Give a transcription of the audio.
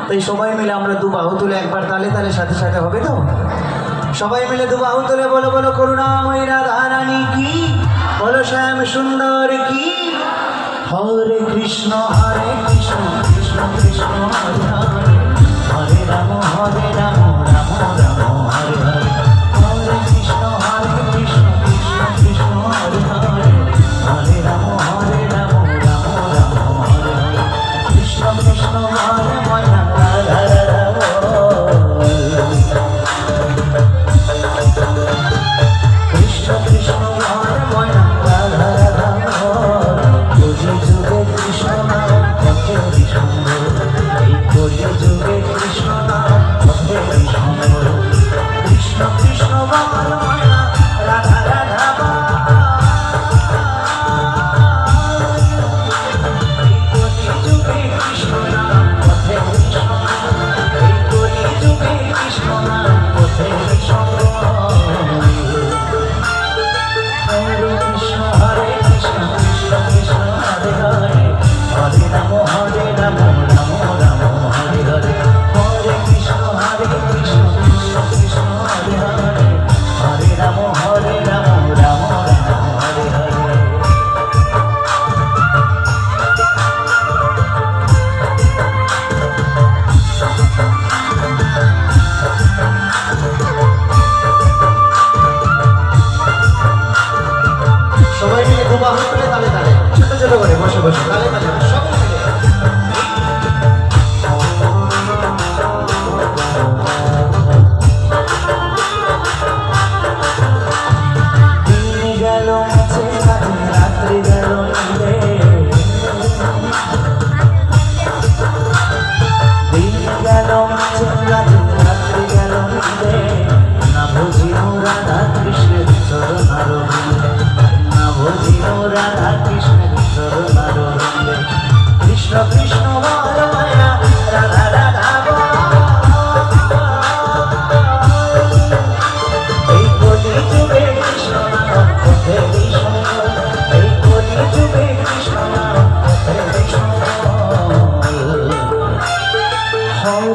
তাই সবাই মিলে আমরা দু বাহু তুলে একবার তালে তালে সাথে সাথে হবে তো? সবাই মিলে দু বাহু তুলে বলো বলো করুণাময়ী রাধা রানী কি, বলো শ্যাম সুন্দর কি। হরে কৃষ্ণ কৃষ্ণ কৃষ্ণ হরে হরে, হরে রাম রাম রাম হরে হরে। হরে কৃষ্ণ কৃষ্ণ কৃষ্ণ হরে হরে, হরে রাম রাম রাম হরে হরে। কৃষ্ণ কৃষ্ণ হরে ময়না রাধা রাধা। কৃষ্ণ কৃষ্ণ হরে ময়না রাধা রাধা। কলি যুগে কৃষ্ণ নাম কত সুন্দর, এই কলি যুগে